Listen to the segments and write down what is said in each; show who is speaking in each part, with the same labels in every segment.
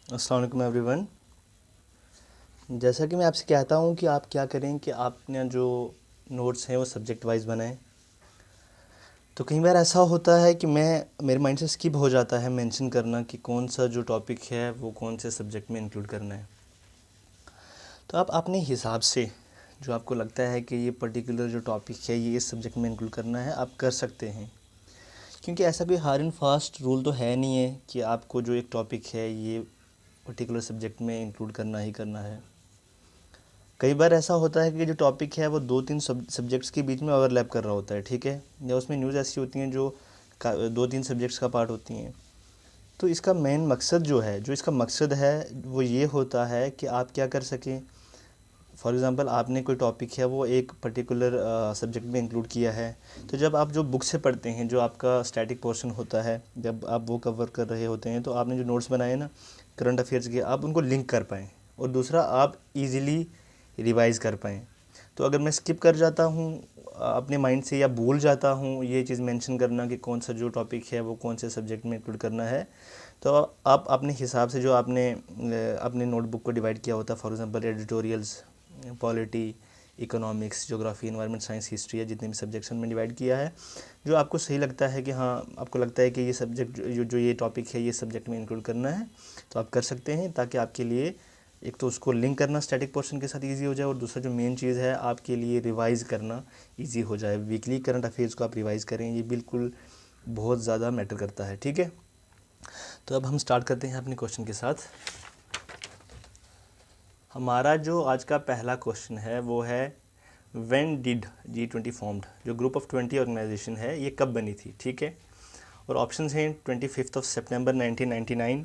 Speaker 1: अस्सलाम वालेकुम एवरीवन। जैसा कि मैं आपसे कहता हूँ कि आप क्या करें कि आपने जो नोट्स हैं वो सब्जेक्ट वाइज बनाएं। तो कई बार ऐसा होता है कि मेरे माइंड से स्किप हो जाता है मेंशन करना कि कौन सा जो टॉपिक है वो कौन से सब्जेक्ट में इंक्लूड करना है। तो आप अपने हिसाब से जो आपको लगता है कि ये पर्टिकुलर जो टॉपिक है ये इस सब्जेक्ट में इंक्लूड करना है आप कर सकते हैं, क्योंकि ऐसा कोई हार्ड एंड फास्ट रूल तो है नहीं है कि आपको जो एक टॉपिक है ये पर्टिकुलर सब्जेक्ट में इंक्लूड करना ही करना है। कई बार ऐसा होता है कि जो टॉपिक है वो 2-3 सब्जेक्ट्स के बीच में ओवरलैप कर रहा होता है, ठीक है, या उसमें न्यूज़ ऐसी होती हैं जो 2-3 सब्जेक्ट्स का पार्ट होती हैं। तो इसका मेन मकसद जो इसका मकसद है वो ये होता है कि आप क्या कर सकें। फॉर एग्ज़ाम्पल आपने कोई टॉपिक है वो एक पर्टिकुलर सब्जेक्ट में इंक्लूड किया है, तो जब आप जो बुक से पढ़ते हैं, जो आपका स्टैटिक पोर्शन होता है, जब आप वो कवर कर रहे होते हैं तो आपने जो नोट्स बनाए ना करंट अफेयर्स के, आप उनको लिंक कर पाएँ और दूसरा आप इजीली रिवाइज़ कर पाएँ। तो अगर मैं स्किप कर जाता हूँ अपने माइंड से या भूल जाता हूँ ये चीज़ मेंशन करना कि कौन सा जो टॉपिक है वो कौन से सब्जेक्ट में इंक्लूड करना है, तो आप अपने हिसाब से जो आपने अपने नोटबुक को डिवाइड किया होता है, for example editorials, polity, economics, geography, environment science, history या जितने भी सब्जेक्ट्स में डिवाइड किया है, जो आपको सही लगता है कि हाँ आपको लगता है कि ये सब्जेक्ट जो ये टॉपिक है ये सब्जेक्ट में इंक्लूड करना है, तो आप कर सकते हैं, ताकि आपके लिए एक तो उसको लिंक करना स्टैटिक पोर्शन के साथ इजी हो जाए और दूसरा जो मेन चीज़ है आपके लिए रिवाइज़ करना इजी हो जाए। वीकली करंट अफेयर्स को आप रिवाइज़ करें, ये बिल्कुल बहुत ज़्यादा मैटर करता है, ठीक है। तो अब हम स्टार्ट करते हैं अपने क्वेश्चन के साथ। हमारा जो आज का पहला क्वेश्चन है वो है व्हेन डिड G20 फॉर्म्ड। जो ग्रुप ऑफ 20 ऑर्गेनाइजेशन है ये कब बनी थी, ठीक है। और ऑप्शंस हैं 25 सितंबर 1999,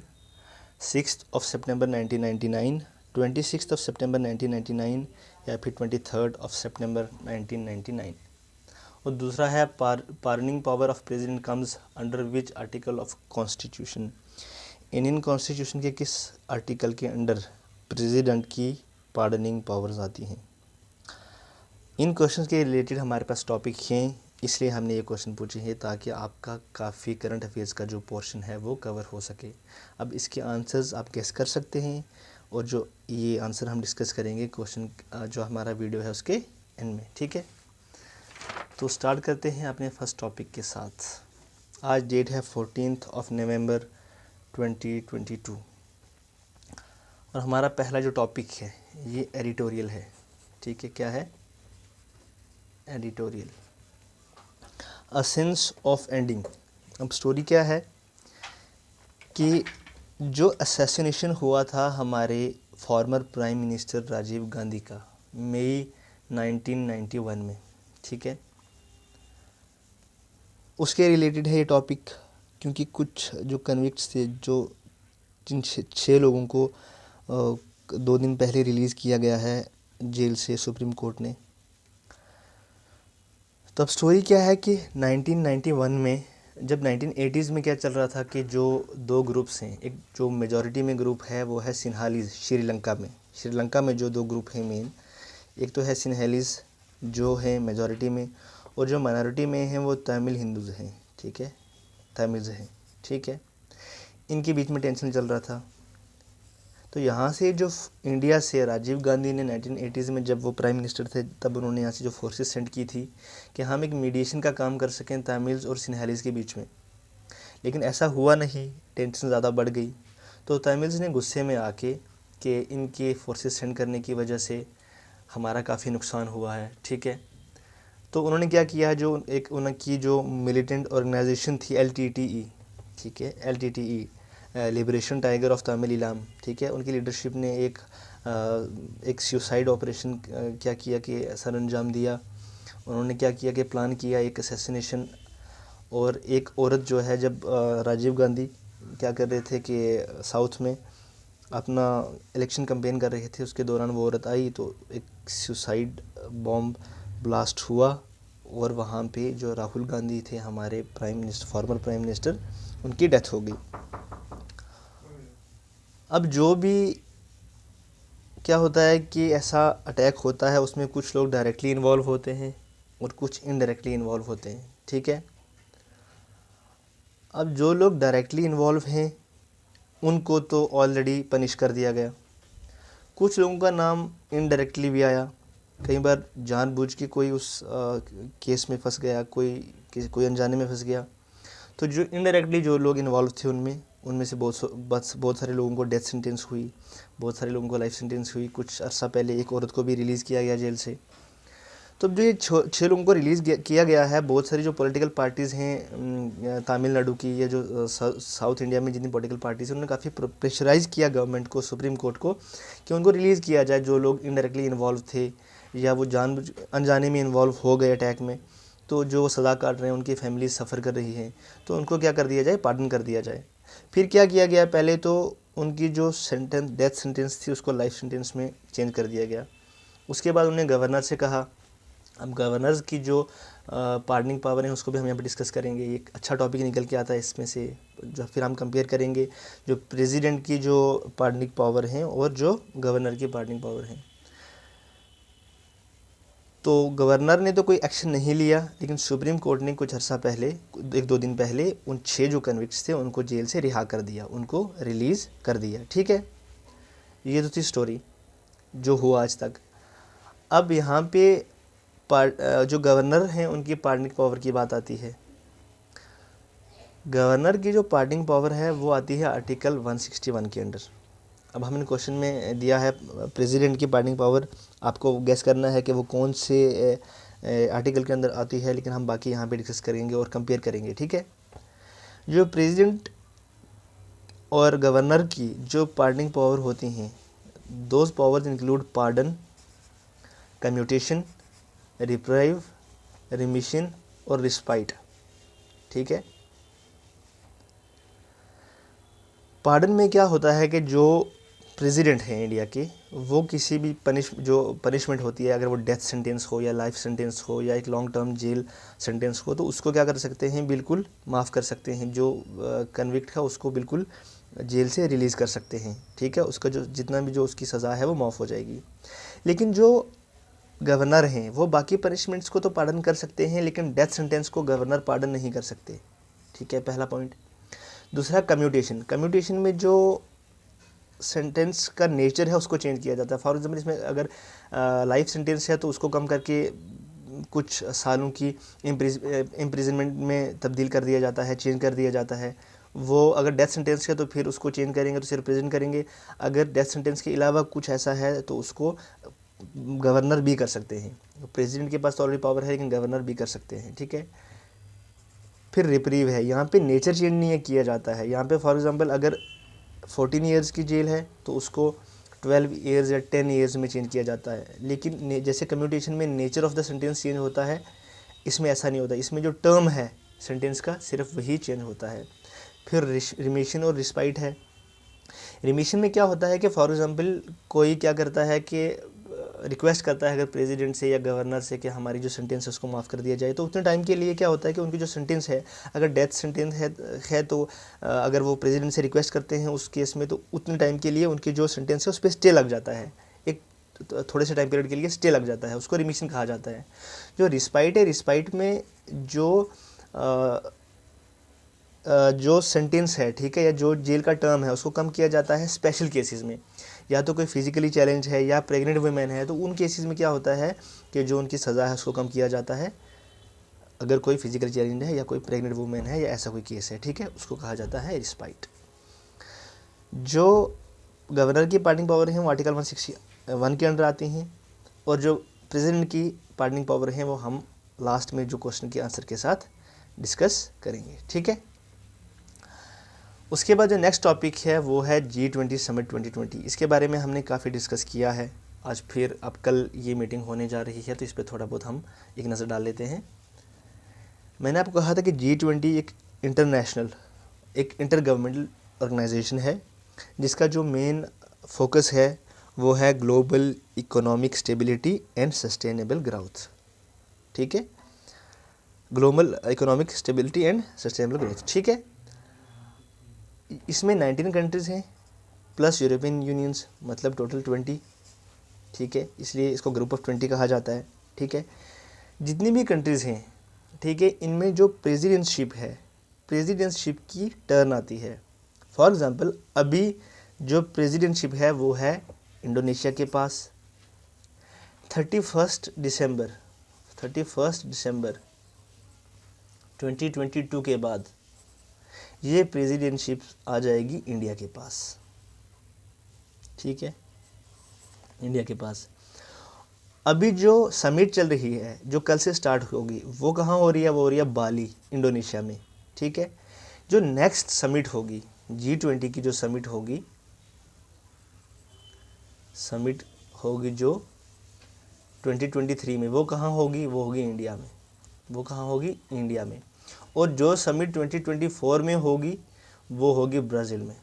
Speaker 1: 6 सितंबर 1999, 26 सितंबर 1999 या फिर 23 सितंबर 1999। और दूसरा है pardoning power of president comes under which article of constitution. Indian constitution के किस आर्टिकल के अंडर प्रेसिडेंट की पार्डनिंग पावर्स आती हैं। इन क्वेश्चंस के रिलेटेड हमारे पास टॉपिक हैं, इसलिए हमने ये क्वेश्चन पूछे हैं ताकि आपका काफ़ी करंट अफेयर्स का जो पोर्शन है वो कवर हो सके। अब इसके आंसर्स आप गेस कर सकते हैं और जो ये आंसर हम डिस्कस करेंगे क्वेश्चन जो हमारा वीडियो है उसके एंड में, ठीक है। तो स्टार्ट करते हैं अपने फर्स्ट टॉपिक के साथ। आज डेट है 14 नवंबर 2022 और हमारा पहला जो टॉपिक है ये एडिटोरियल है, ठीक है। क्या है? Editorial, a sense of ending. अब स्टोरी क्या है कि जो असैसिनेशन हुआ था हमारे former prime minister Rajiv Gandhi का मई 1991 में, ठीक है, उसके रिलेटेड है ये टॉपिक। क्योंकि कुछ जो कन्विक्ट्स थे, जो जिन 6 लोगों को 2 दिन पहले रिलीज़ किया गया है जेल से सुप्रीम कोर्ट ने। तो अब स्टोरी क्या है कि 1991 में, जब 1980s में क्या चल रहा था कि जो 2 ग्रुप्स हैं, एक जो मेजॉरिटी में ग्रुप है वो है सिन्हालीज़ श्रीलंका में जो 2 ग्रुप हैं मेन, एक तो है सिन्हालीज़ जो है मेजॉरिटी में, और जो माइनॉरिटी में हैं वो तमिल हिंदूज़ हैं, ठीक है, तमिल्स हैं, ठीक है। इनके बीच में टेंशन चल रहा था। तो यहाँ से जो इंडिया से राजीव गांधी ने 1980s में जब वो प्राइम मिनिस्टर थे तब उन्होंने यहाँ से जो फोर्सेस सेंड की थी कि हम एक मीडिएशन का काम कर सकें तमिल्स और सिन्हालीज़ के बीच में, लेकिन ऐसा हुआ नहीं, टेंशन ज़्यादा बढ़ गई। तो तमिल्स ने गुस्से में आके कि इनके फोर्सेस सेंड करने की वजह से हमारा काफ़ी नुकसान हुआ है, ठीक है। तो उन्होंने क्या किया, जो एक उनकी जो मिलिटेंट ऑर्गेनाइजेशन थी LTTE, ठीक है, LTTE liberation tiger of Tamil Ilam, ठीक है, उनकी लीडरशिप ने एक सुसाइड ऑपरेशन क्या किया कि सर अंजाम दिया। उन्होंने क्या किया कि प्लान किया एक असैसिनेशन। और एक औरत जो है, जब राजीव गांधी क्या कर रहे थे कि साउथ में अपना इलेक्शन कैंपेन कर रहे थे, उसके दौरान वो औरत आई तो एक सुसाइड बॉम्ब ब्लास्ट हुआ और वहाँ पे जो राहुल गांधी थे हमारे prime minister, farmer prime minister, उनकी डेथ हो गई। अब जो भी क्या होता है कि ऐसा अटैक होता है उसमें कुछ लोग डायरेक्टली इन्वॉल्व होते हैं और कुछ इनडायरेक्टली इन्वॉल्व होते हैं, ठीक है। अब जो लोग डायरेक्टली इन्वॉल्व हैं उनको तो ऑलरेडी पनिश कर दिया गया। कुछ लोगों का नाम इनडायरेक्टली भी आया, कई बार जानबूझ के कोई उस केस में फंस गया, कोई अनजाने में फंस गया। तो जो इनडायरेक्टली जो लोग इन्वॉल्व थे उनमें से बहुत सारे लोगों को डेथ सेंटेंस हुई, बहुत सारे लोगों को लाइफ सेंटेंस हुई। कुछ अर्सा पहले एक औरत को भी रिलीज़ किया गया जेल से। तो जो ये 6 लोगों को रिलीज़ किया गया है, बहुत सारी जो पॉलिटिकल पार्टीज़ हैं तमिलनाडु की, या जो साउथ इंडिया में जितनी पॉलिटिकल पार्टीज़ हैं, उन्होंने काफ़ी प्रेशराइज़ किया गवर्नमेंट को, सुप्रीम कोर्ट को, कि उनको रिलीज़ किया जाए जो लोग इनडायरेक्टली इन्वॉल्व थे या वो अनजाने में इन्वॉल्व हो गए अटैक में। तो जो सज़ा काट रहे हैं, उनकी फैमिली सफ़र कर रही हैं, तो उनको क्या कर दिया जाए, पार्डन कर दिया जाए। फिर क्या किया गया, पहले तो उनकी जो डेथ सेंटेंस थी उसको लाइफ सेंटेंस में चेंज कर दिया गया। उसके बाद उन्होंने गवर्नर से कहा। अब गवर्नर्स की जो पार्डनिंग पावर है उसको भी हम यहाँ पे डिस्कस करेंगे। एक अच्छा टॉपिक निकल के आता है इसमें से, जो फिर हम कंपेयर करेंगे जो प्रेसिडेंट की जो पार्डनिंग पावर हैं और जो गवर्नर की पार्डनिंग पावर हैं। तो गवर्नर ने तो कोई एक्शन नहीं लिया, लेकिन सुप्रीम कोर्ट ने कुछ अर्सा पहले, 1-2 दिन पहले, उन 6 जो कन्विक्ट्स थे उनको जेल से रिहा कर दिया, उनको रिलीज़ कर दिया। ठीक है, ये तो थी स्टोरी जो हुआ आज तक। अब यहाँ पे जो गवर्नर हैं उनकी पार्डनिंग पावर की बात आती है। गवर्नर की जो पार्डनिंग पावर है वो आती है आर्टिकल 161 के अंडर। अब हमने क्वेश्चन में दिया है प्रेसिडेंट की पार्डनिंग पावर, आपको गैस करना है कि वो कौन से आर्टिकल के अंदर आती है, लेकिन हम बाकी यहाँ पे डिस्कस करेंगे और कंपेयर करेंगे। ठीक है, जो प्रेसिडेंट और गवर्नर की जो पार्डनिंग पावर होती हैं, those powers include pardon, commutation, reprieve, remission और रिस्पाइट। ठीक है, पार्डन में क्या होता है कि जो प्रेसिडेंट हैं इंडिया के, वो किसी भी पनिशमेंट होती है, अगर वो डेथ सेंटेंस हो या लाइफ सेंटेंस हो या एक लॉन्ग टर्म जेल सेंटेंस हो, तो उसको क्या कर सकते हैं, बिल्कुल माफ़ कर सकते हैं। जो कन्विक्ट है उसको बिल्कुल जेल से रिलीज़ कर सकते हैं। ठीक है, उसका जो जितना भी जो उसकी सज़ा है वो माफ़ हो जाएगी। लेकिन जो गवर्नर हैं वो बाकी पनिशमेंट्स को तो पार्डन कर सकते हैं, लेकिन डेथ सेंटेंस को गवर्नर पार्डन नहीं कर सकते। ठीक है, पहला पॉइंट। दूसरा, कम्यूटेशन में जो सेंटेंस का नेचर है उसको चेंज किया जाता है। फॉर एग्जाम्पल, इसमें अगर लाइफ सेंटेंस है तो उसको कम करके कुछ सालों की इम्प्रिजनमेंट में तब्दील कर दिया जाता है, चेंज कर दिया जाता है। वो अगर डेथ सेंटेंस है तो फिर उसको चेंज करेंगे, तो सिर्फ प्रेजेंट करेंगे। अगर डेथ सेंटेंस के अलावा कुछ ऐसा है तो उसको गवर्नर भी कर सकते हैं। प्रेसिडेंट के पास तो ऑलरेडी पावर है, लेकिन गवर्नर भी कर सकते हैं। ठीक है, फिर रिप्रीव है, यहाँ पे नेचर चेंज नहीं किया जाता है। यहाँ पे फॉर एग्जांपल अगर 14 ईयर्स की जेल है तो उसको 12 ईयर्स या 10 ईयर्स में चेंज किया जाता है। लेकिन जैसे कम्यूटेशन में nature of the sentence change होता है, इसमें ऐसा नहीं होता। इसमें जो टर्म है सेंटेंस का सिर्फ वही चेंज होता है। फिर रिमिशन और रिस्पाइट है। रिमिशन में क्या होता है कि फॉर एग्जांपल कोई क्या करता है कि रिक्वेस्ट करता है अगर प्रेसिडेंट से या गवर्नर से कि हमारी जो सेंटेंस है उसको माफ़ कर दिया जाए, तो उतने टाइम के लिए क्या होता है कि उनकी जो सेंटेंस है, अगर डेथ सेंटेंस है तो अगर वो प्रेसिडेंट से रिक्वेस्ट करते हैं उस केस में, तो उतने टाइम के लिए उनकी जो सेंटेंस है उस पर स्टे लग जाता है। एक थोड़े से टाइम पीरियड के लिए स्टे लग जाता है, उसको रिमिशन कहा जाता है। जो रिस्पाइट है, रिस्पाइट में जो सेंटेंस है, ठीक है, या जो जेल का टर्म है उसको कम किया जाता है स्पेशल केसेस में। या तो कोई फिजिकली चैलेंज है या प्रेग्नेंट वुमेन है, तो उन केसेस में क्या होता है कि जो उनकी सज़ा है उसको कम किया जाता है। अगर कोई फिजिकल चैलेंज है या कोई प्रेग्नेंट वुमेन है या ऐसा कोई केस है, ठीक है, उसको कहा जाता है रिस्पाइट। जो गवर्नर की पार्डनिंग पावर है वो आर्टिकल 161 के अंडर आती हैं, और जो प्रेसिडेंट की पार्डनिंग पावर है वो हम लास्ट में जो क्वेश्चन के आंसर के साथ डिस्कस करेंगे। ठीक है, उसके बाद जो नेक्स्ट टॉपिक है वो है G20 समिट 2020। इसके बारे में हमने काफ़ी डिस्कस किया है। आज फिर अब कल ये मीटिंग होने जा रही है, तो इस पर थोड़ा बहुत हम एक नज़र डाल लेते हैं। मैंने आपको कहा था कि G20 एक इंटरनेशनल, एक इंटर गवर्नमेंटल ऑर्गेनाइजेशन है, जिसका जो मेन फोकस है वो है global economic stability and sustainable growth. ठीक है, global economic stability and sustainable growth. ठीक है, इसमें 19 कंट्रीज़ हैं प्लस यूरोपियन यूनियंस, मतलब टोटल 20। ठीक है, इसलिए इसको ग्रुप ऑफ 20 कहा जाता है। ठीक है, जितनी भी कंट्रीज़ हैं, ठीक है, इनमें जो प्रेसिडेंटशिप है, प्रेसिडेंटशिप की टर्न आती है। फॉर एग्ज़ाम्पल अभी जो प्रेसिडेंटशिप है वो है इंडोनेशिया के पास। 31 दिसंबर 2022 के बाद ये प्रेसिडेंटशिप आ जाएगी इंडिया के पास। ठीक है, इंडिया के पास। अभी जो समिट चल रही है जो कल से स्टार्ट होगी वो कहाँ हो रही है? वो हो रही है बाली, इंडोनेशिया में। ठीक है, जो नेक्स्ट समिट होगी G20 की, जो समिट होगी जो 2023 में, वो कहाँ होगी? वो होगी इंडिया में। वो कहाँ होगी? इंडिया में। और जो समिट 2024 में होगी वो होगी ब्राज़ील में।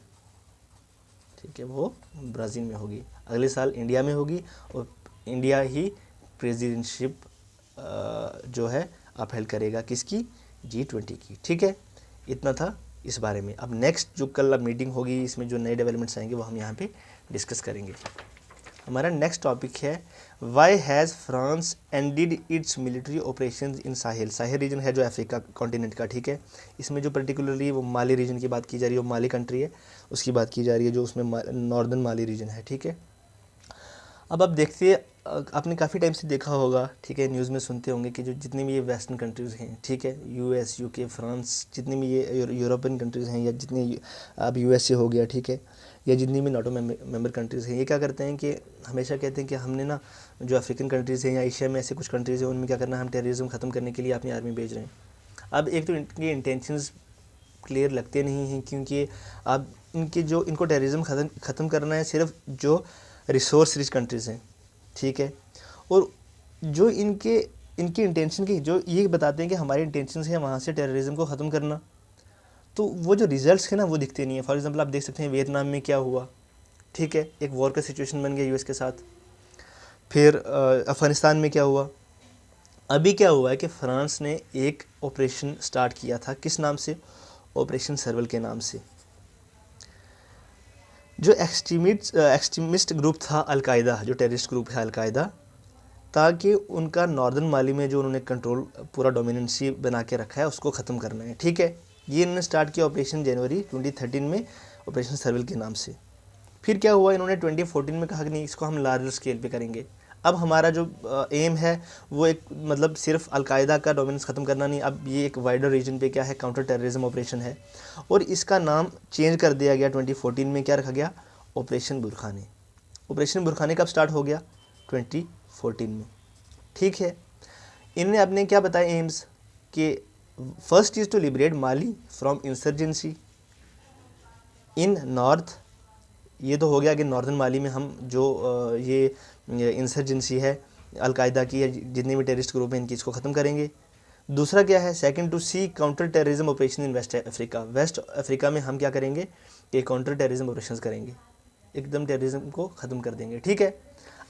Speaker 1: ठीक है, वो ब्राज़ील में होगी। अगले साल इंडिया में होगी और इंडिया ही प्रेसिडेंटशिप जो है अपहेल्ड करेगा किसकी? G20 की। ठीक है, इतना था इस बारे में। अब नेक्स्ट जो कल मीटिंग होगी इसमें जो नए डेवलपमेंट्स आएंगे वो हम यहाँ पे डिस्कस करेंगे। हमारा नेक्स्ट टॉपिक है why has France ended its military operations in Sahel. Sahel region है जो अफ्रीका कॉन्टिनेंट का। ठीक है, इसमें जो पर्टिकुलरली वो माली रीजन की बात की जा रही है, वो माली कंट्री है उसकी बात की जा रही है, जो उसमें नॉर्दर्न माली रीजन है। ठीक है, अब आप देखते हैं, आपने काफ़ी टाइम से देखा होगा, ठीक है, न्यूज़ में सुनते होंगे कि जो जितनी भी ये वेस्टर्न कंट्रीज़ हैं, ठीक है, US UK फ्रांस, जितनी भी ये यूरोपियन कंट्रीज़ हैं, या जितनी अब USA हो गया, ठीक है, या जितनी भी नाटो मेंबर कंट्रीज़ हैं, ये क्या करते हैं कि हमेशा कहते हैं कि हमने ना जो अफ्रीकन कंट्रीज़ हैं या एशिया में ऐसे कुछ कंट्रीज़ हैं उनमें क्या करना है, हम टेररिज्म ख़त्म करने के लिए अपनी आर्मी भेज रहे हैं। अब एक तो इनके इंटेंशंस क्लियर लगते नहीं हैं, क्योंकि अब इनको टेररिज्म ख़त्म करना है सिर्फ जो रिसोर्स रिच कंट्रीज़ हैं। ठीक है, और जो इनकी इंटेंशन की जो ये बताते हैं कि हमारी इंटेंशन है वहाँ से टेररिज्म को ख़त्म करना, तो वो जो रिजल्ट्स हैं ना वो दिखते नहीं है। फॉर एग्जांपल आप देख सकते हैं वियतनाम में क्या हुआ। ठीक है, एक वॉर का सिचुएशन बन गया US के साथ। फिर अफ़गानिस्तान में क्या हुआ। अभी क्या हुआ है कि फ्रांस ने एक ऑपरेशन स्टार्ट किया था, किस नाम से? ऑपरेशन सर्वल के नाम से। जो एक्सट्रीमिस्ट ग्रुप था अलकायदा, जो टेररिस्ट ग्रुप है अलकायदा, ताकि उनका नॉर्दर्न माली में जो उन्होंने कंट्रोल पूरा डोमिनेंसी बना के रखा है उसको ख़त्म करना है। ठीक है, ये इन्होंने स्टार्ट किया ऑपरेशन जनवरी 2013 में, ऑपरेशन सर्विल के नाम से। फिर क्या हुआ, इन्होंने 2014 में कहा कि नहीं, इसको हम लार्जर स्केल पे करेंगे। अब हमारा जो एम है वो एक मतलब सिर्फ अलकायदा का डोमिनेंस ख़त्म करना नहीं, अब ये एक वाइडर रीजन पे क्या है, काउंटर टेररिज्म ऑपरेशन है। और इसका नाम चेंज कर दिया गया 2014 में, क्या रखा गया? ऑपरेशन बुरखानी। ऑपरेशन बुरखानी कब स्टार्ट हो गया? 2014 में। ठीक है, इन्होंने अपने क्या बताए एम्स कि first is to liberate Mali from insurgency in north. ये तो हो गया कि नॉर्दर्न माली में हम जो ये इंसर्जेंसी है अलकायदा की या जितने भी टेररिस्ट ग्रुप हैं इनकी, इसको ख़त्म करेंगे। दूसरा क्या है, second to see counter terrorism operation in West Africa. West Africa में हम क्या करेंगे कि काउंटर टेररिज्म ऑपरेशंस करेंगे, एकदम टेररिज्म को ख़त्म कर देंगे। ठीक है,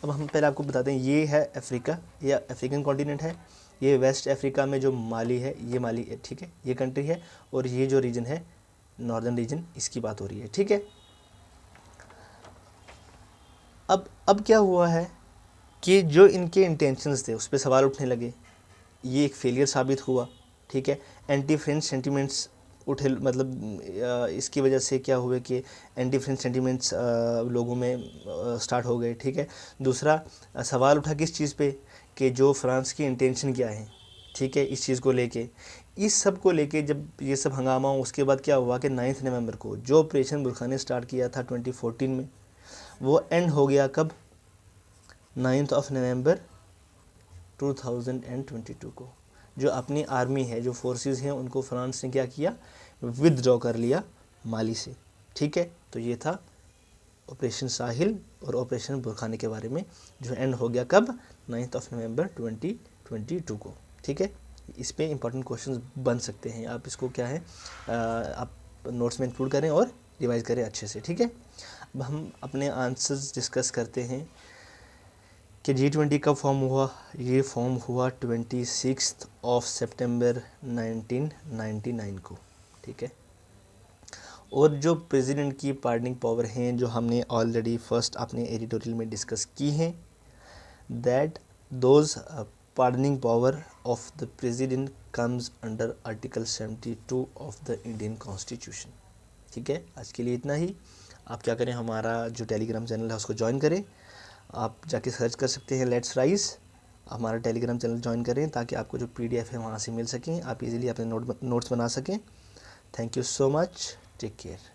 Speaker 1: अब हम पहले आपको बताते हैं, ये है अफ्रीका, ये अफ्रीकन कॉन्टिनेंट है। ये वेस्ट अफ्रीका में जो माली है, ये माली है, ठीक है, ये कंट्री है। और ये जो रीजन है नॉर्दर्न रीजन, इसकी बात हो रही है। ठीक है, अब क्या हुआ है कि जो इनके इंटेंशंस थे उस पर सवाल उठने लगे, ये एक फेलियर साबित हुआ। ठीक है, एंटी फ्रेंच सेंटिमेंट्स उठे, मतलब इसकी वजह से क्या हुआ कि एंटी फ्रेंच सेंटिमेंट्स लोगों में स्टार्ट हो गए। ठीक है, दूसरा सवाल उठा किस चीज़ पे, कि जो फ्रांस की इंटेंशन क्या है। ठीक है, इस चीज़ को लेके, इस सब को लेके जब ये सब हंगामा हो, उसके बाद क्या हुआ कि 9 नवंबर को जो ऑपरेशन बुरखा ने स्टार्ट किया था 2014 में, वो एंड हो गया कब? 9 नवंबर 2022 को। जो अपनी आर्मी है, जो फोर्सेस हैं, उनको फ्रांस ने क्या किया? विदड्रॉ कर लिया माली से। ठीक है, तो ये था ऑपरेशन साहिल और ऑपरेशन बुरखानी के बारे में, जो एंड हो गया कब? 9 नवंबर 2022 को। ठीक है, इस पे इंपॉर्टेंट क्वेश्चंस बन सकते हैं, आप इसको क्या है आप नोट्स में इंक्लूड करें और रिवाइज करें अच्छे से। ठीक है, अब हम अपने आंसर्स डिस्कस करते हैं कि G20 कब फॉर्म हुआ। ये फॉर्म हुआ 26 सितंबर 1999 को। ठीक है, और जो प्रेसिडेंट की पार्डनिंग पावर हैं, जो हमने ऑलरेडी फर्स्ट अपने एडिटोरियल में डिस्कस की हैं, that those pardoning power of the president comes under article 72 of the Indian constitution. ठीक है, आज के लिए इतना ही। आप क्या करें, हमारा जो टेलीग्राम चैनल है उसको ज्वाइन करें। आप जाके सर्च कर सकते हैं लेट्स राइज, हमारा टेलीग्राम चैनल ज्वाइन करें ताकि आपको जो PDF है वहाँ से मिल सकें, आप इजीली अपने नोट्स बना सकें। Thank you so much, take care.